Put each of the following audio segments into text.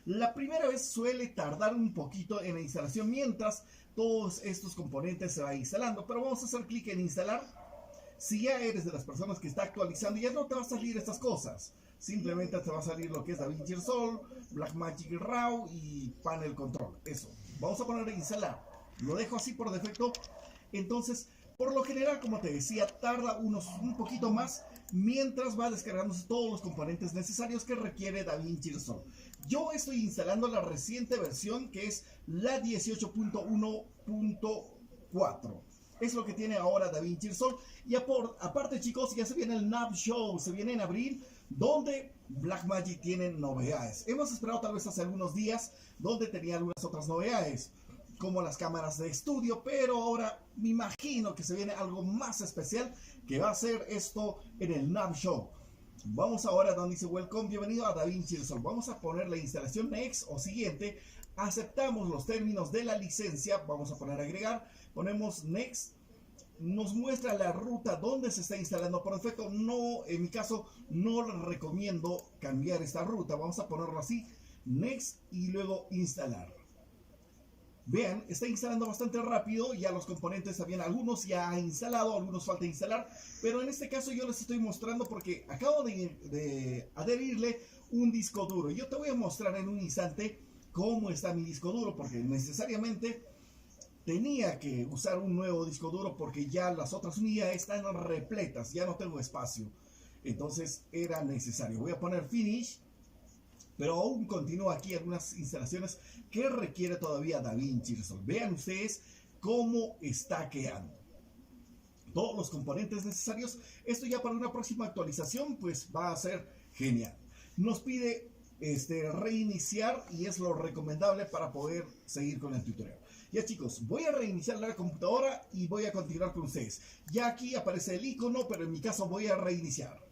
La primera vez suele tardar un poquito en la instalación mientras todos estos componentes se van instalando, pero vamos a hacer clic en instalar. Si ya eres de las personas que está actualizando, ya no te va a salir estas cosas. Simplemente te va a salir lo que es DaVinci Resolve, Blackmagic Raw y Panel Control. Eso. Vamos a poner a instalar. Lo dejo así por defecto. Entonces, por lo general, como te decía, tarda un poquito más mientras va descargándose todos los componentes necesarios que requiere DaVinci Resolve. Yo estoy instalando la reciente versión que es la 18.1.4. Es lo que tiene ahora DaVinci Resolve. Y aparte, chicos, ya se viene el NAB Show, se viene en abril, donde Blackmagic tiene novedades. Hemos esperado tal vez hace algunos días, donde tenía algunas otras novedades, como las cámaras de estudio, pero ahora me imagino que se viene algo más especial, que va a ser esto en el NAB Show. Vamos ahora donde dice Welcome, bienvenido a DaVinci Resolve. Vamos a poner la instalación Next o siguiente. Aceptamos los términos de la licencia. Vamos a poner agregar. Ponemos Next. Nos muestra la ruta donde se está instalando por defecto. No, en mi caso, no recomiendo cambiar esta ruta. Vamos a ponerlo así. Next y luego instalar. Vean, está instalando bastante rápido, ya los componentes habían, algunos ya ha instalado, algunos falta instalar, pero en este caso yo les estoy mostrando porque acabo de adherirle un disco duro. Yo te voy a mostrar en un instante cómo está mi disco duro, porque necesariamente tenía que usar un nuevo disco duro porque ya las otras unidades están repletas, ya no tengo espacio, entonces era necesario. Voy a poner Finish. Pero aún continúa aquí algunas instalaciones que requiere todavía DaVinci Resolve. Vean ustedes cómo está quedando. Todos los componentes necesarios. Esto ya para una próxima actualización pues va a ser genial. Nos pide reiniciar y es lo recomendable para poder seguir con el tutorial. Ya chicos, voy a reiniciar la computadora y voy a continuar con ustedes. Ya aquí aparece el icono, pero en mi caso voy a reiniciar.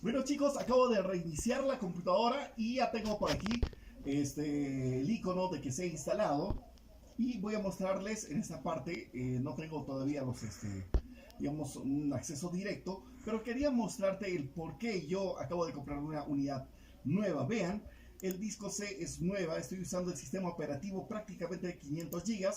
Bueno chicos, acabo de reiniciar la computadora y ya tengo por aquí el icono de que se ha instalado. Y voy a mostrarles en esta parte, no tengo todavía digamos, un acceso directo, pero quería mostrarte el por qué yo acabo de comprar una unidad nueva. Vean, el disco C es nueva, estoy usando el sistema operativo prácticamente de 500 GB,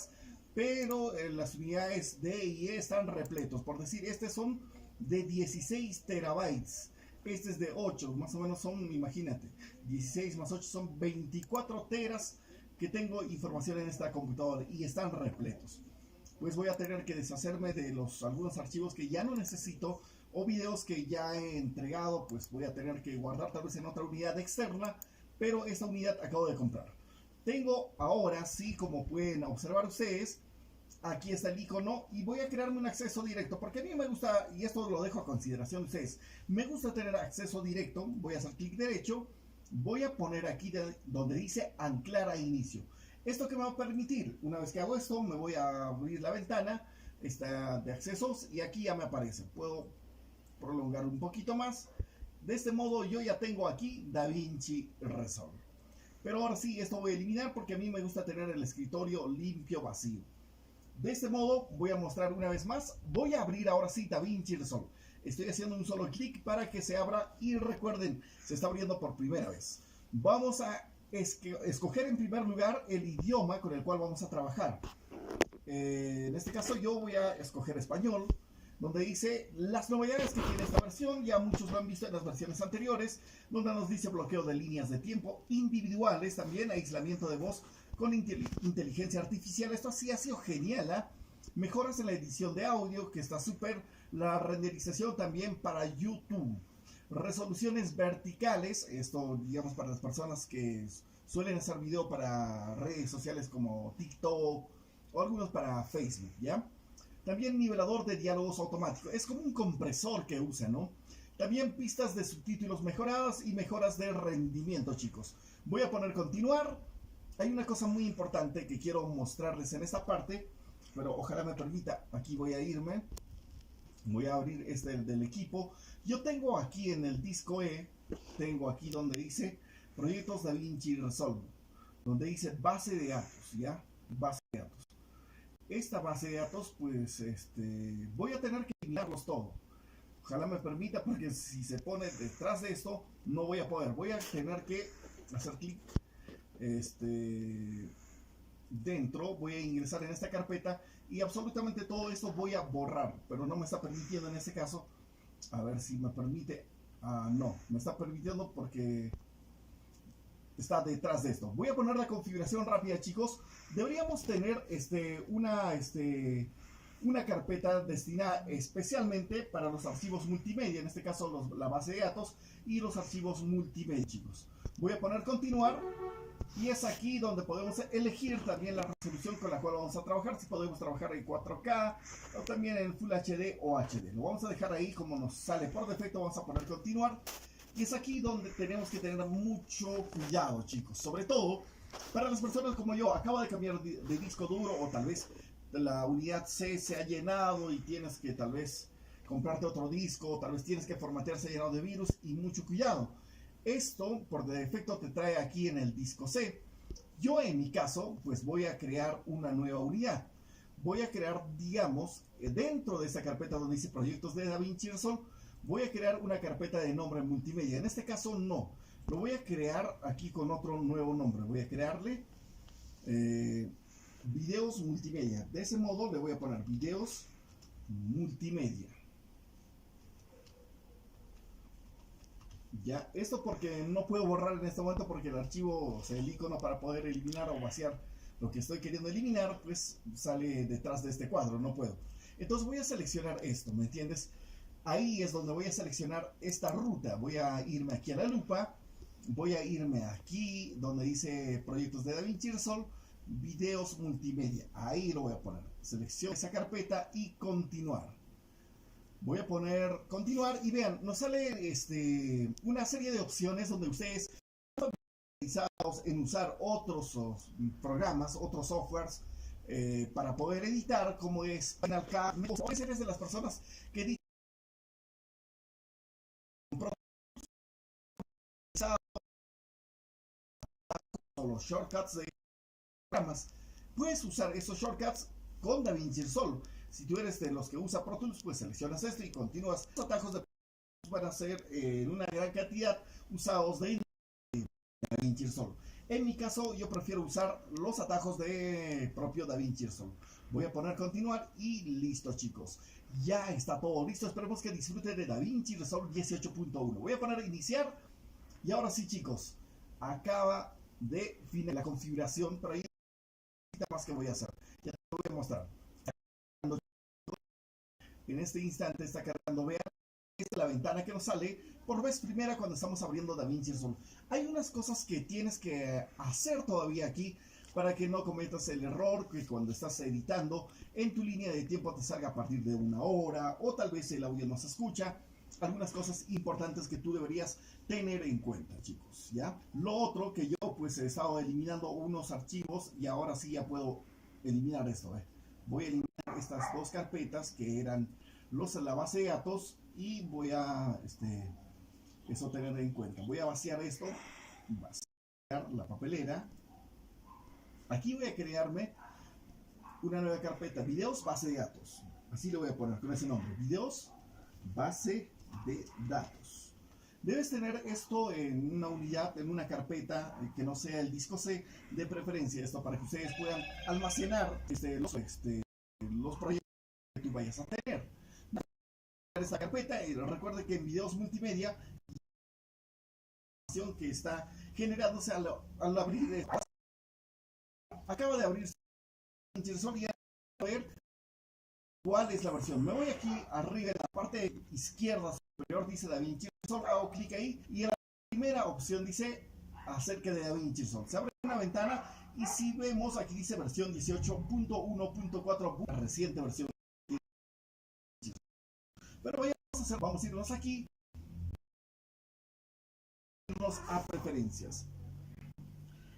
pero las unidades D y E están repletos. Por decir, son de 16 terabytes. Este es de 8, más o menos son, imagínate, 16 más 8 son 24 teras que tengo información en esta computadora y están repletos. Pues voy a tener que deshacerme de algunos archivos que ya no necesito o videos que ya he entregado, pues voy a tener que guardar tal vez en otra unidad externa, pero esta unidad acabo de comprar. Tengo ahora, sí, como pueden observar ustedes, aquí está el icono y voy a crearme un acceso directo porque a mí me gusta, y esto lo dejo a consideración de ustedes, me gusta tener acceso directo. Voy a hacer clic derecho, voy a poner aquí donde dice anclar a inicio. Esto que me va a permitir, una vez que hago esto, me voy a abrir la ventana de accesos y aquí ya me aparece. Puedo prolongar un poquito más. De este modo yo ya tengo aquí DaVinci Resolve. Pero ahora sí, esto voy a eliminar porque a mí me gusta tener el escritorio limpio, vacío. De este modo voy a mostrar una vez más. Voy a abrir ahora sí DaVinci Resolve. Estoy haciendo un solo clic para que se abra y recuerden, se está abriendo por primera vez. Vamos a es que escoger en primer lugar el idioma con el cual vamos a trabajar. En este caso yo voy a escoger español, donde dice las novedades que tiene esta versión. Ya muchos lo han visto en las versiones anteriores, donde nos dice bloqueo de líneas de tiempo individuales, también aislamiento de voz con inteligencia artificial. Esto sí ha sido genial, ¿eh? Mejoras en la edición de audio, que está súper. La renderización también para YouTube. Resoluciones verticales, esto digamos para las personas que suelen hacer video para redes sociales como TikTok o algunos para Facebook, ¿ya? También nivelador de diálogos automático, es como un compresor que usa, ¿no? También pistas de subtítulos mejoradas y mejoras de rendimiento, chicos. Voy a poner continuar. Hay una cosa muy importante que quiero mostrarles en esta parte, pero ojalá me permita. Aquí voy a irme. Voy a abrir este del equipo. Yo tengo aquí en el disco E, tengo aquí donde dice Proyectos DaVinci Resolve, donde dice base de datos, ¿ya? Base de datos. Esta base de datos, pues, voy a tener que eliminarlos todo. Ojalá me permita, porque si se pone detrás de esto, no voy a poder. Voy a tener que hacer clic, dentro, voy a ingresar en esta carpeta y absolutamente todo esto voy a borrar, pero no me está permitiendo en este caso. A ver si me permite. No, me está permitiendo porque está detrás de esto. Voy a poner la configuración rápida, chicos. Deberíamos tener una carpeta destinada especialmente para los archivos multimedia, en este caso la base de datos y los archivos multimedia, chicos. Voy a poner continuar. Y es aquí donde podemos elegir también la resolución con la cual vamos a trabajar. Si podemos trabajar en 4K o también en Full HD o HD. Lo vamos a dejar ahí como nos sale por defecto. Vamos a poner continuar. Y es aquí donde tenemos que tener mucho cuidado, chicos. Sobre todo para las personas como yo. Acaba de cambiar de disco duro, o tal vez la unidad C se ha llenado y tienes que tal vez comprarte otro disco. O tal vez tienes que formatearse llenado de virus. Y mucho cuidado. Esto por defecto te trae aquí en el disco C. Yo en mi caso pues voy a crear una nueva unidad. Voy a crear, digamos, dentro de esta carpeta donde dice proyectos de DaVinci Resolve, voy a crear una carpeta de nombre multimedia. En este caso no, lo voy a crear aquí con otro nuevo nombre. Voy a crearle videos multimedia. De ese modo le voy a poner videos multimedia. Ya, esto porque no puedo borrar en este momento porque el archivo, o sea, el icono para poder eliminar o vaciar lo que estoy queriendo eliminar, pues sale detrás de este cuadro, no puedo. Entonces voy a seleccionar esto, ¿me entiendes? Ahí es donde voy a seleccionar esta ruta. Voy a irme aquí a la lupa, voy a irme aquí donde dice proyectos de DaVinci Resolve, videos multimedia. Ahí lo voy a poner. Selecciono esa carpeta y continuar. Voy a poner continuar y vean, nos sale una serie de opciones donde ustedes están especializados en usar otros programas, otros softwares para poder editar, como es Final Cut. Eres de las personas que editan los shortcuts de programas. Puedes usar esos shortcuts con DaVinci Resolve. Si tú eres de los que usa Pro Tools, pues seleccionas esto y continúas. Los atajos de Pro Tools van a ser en una gran cantidad usados de DaVinci Resolve. En mi caso, yo prefiero usar los atajos de propio DaVinci Resolve. Voy a poner continuar y listo, chicos. Ya está todo listo. Esperemos que disfruten de DaVinci Resolve 18.1. Voy a poner iniciar. Y ahora sí, chicos, acaba de finalizar la configuración, pero hay más que voy a hacer. Ya te voy a mostrar. En este instante está cargando, vean, esta es la ventana que nos sale por vez primera cuando estamos abriendo DaVinci Resolve. Hay unas cosas que tienes que hacer todavía aquí para que no cometas el error que cuando estás editando en tu línea de tiempo te salga a partir de 1 hora o tal vez el audio no se escucha. Algunas cosas importantes que tú deberías tener en cuenta, chicos, ¿ya? Lo otro que yo pues he estado eliminando unos archivos y ahora sí ya puedo eliminar esto, ¿eh? Voy a eliminar estas dos carpetas que eran la base de datos y voy a eso tener en cuenta. Voy a vaciar esto, vaciar la papelera. Aquí voy a crearme una nueva carpeta, videos base de datos. Así lo voy a poner con ese nombre, videos base de datos. Debes tener esto en una unidad, en una carpeta que no sea el disco C de preferencia, esto para que ustedes puedan almacenar los proyectos que tú vayas a tener. Esta carpeta, y recuerde que en videos multimedia que está generándose al abrir acaba de abrirse y a ver cuál es la versión. Me voy aquí arriba en la parte izquierda superior, dice DaVinci Resolve, hago clic ahí y en la primera opción dice acerca de DaVinci Resolve. Se abre una ventana y si vemos aquí dice versión 18.1.4, la reciente versión. Pero vamos a irnos aquí a preferencias.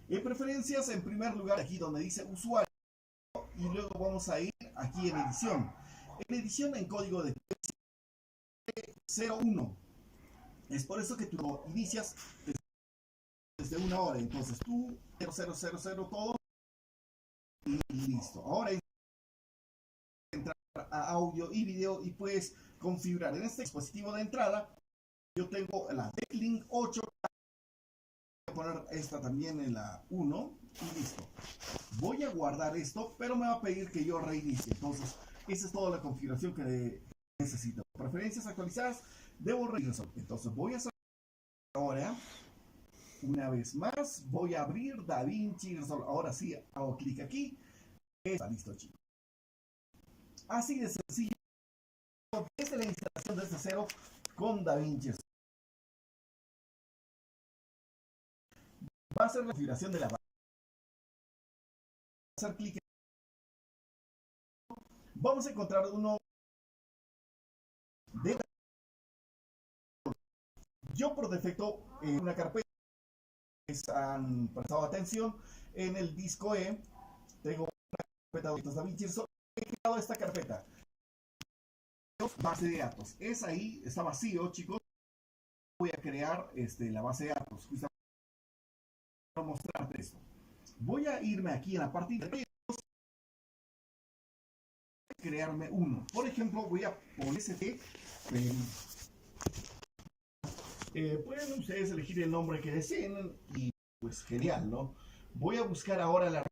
En preferencias, en primer lugar, aquí donde dice usuario, y luego vamos a ir aquí en edición. En edición en código de 01. Es por eso que tú lo inicias desde una hora. Entonces tú 0000 todo y listo. Ahora entrar a audio y video y puedes configurar en este dispositivo de entrada. Yo tengo la Decklink 8. Voy a poner esta también en la 1 y listo. Voy a guardar esto, pero me va a pedir que yo reinicie. Entonces, esa es toda la configuración que necesito. Preferencias actualizadas, debo reiniciar. Entonces, voy a hacer ahora, una vez más, voy a abrir DaVinci Resolve. Ahora sí, hago clic aquí. Está listo, chicos. Así de sencillo. Desde la instalación desde cero con DaVinci Resolve. Va a ser la configuración de la base. Hacer clic. Vamos a encontrar uno de yo por defecto en una carpeta han prestado atención en el disco E tengo una carpeta de DaVinci Resolve. He creado esta carpeta base de datos, es ahí, está vacío, chicos. Voy a crear la base de datos justamente para mostrarte esto. Voy a irme aquí en la parte de crearme uno. Por ejemplo, voy a poner este. Pueden ustedes elegir el nombre que deseen y pues genial, ¿no? Voy a buscar ahora la